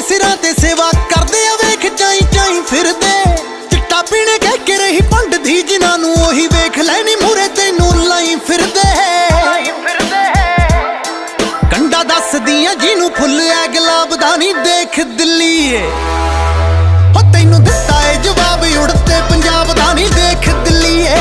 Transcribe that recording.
ਸਿਰਾਂ ਤੇ ਸੇਵਾ ਕਰਦੇ ਆ ਵੇਖ ਚਾਈ ਚਾਈ ਫਿਰਦੇ। ਚਿੱਟਾ ਪੀਣੇ ਕਹਿ ਕੇ ਰਹੀ ਪੰਡਦੀ ਜਿਨ੍ਹਾਂ ਨੂੰ ਉਹੀ ਵੇਖ ਲੈਣੀ ਮੂਰੇ ਤੈਨੂੰ ਲਾਈ ਫਿਰਦੇ। ਕੰਡਾ ਦੱਸਦੀਆਂ ਜਿਹਨੂੰ ਫੁੱਲ ਐ ਗੁਲਾਬ ਦਾ ਨੀ ਦੇਖ ਦਿੱਲੀਏ। ਹੋ ਤੈਨੂੰ ਦਿੱਤਾ ਏ ਜਵਾਬ ਉੜਤੇ ਪੰਜਾਬ ਦਾ ਨੀ ਦੇਖ ਦਿੱਲੀਏ।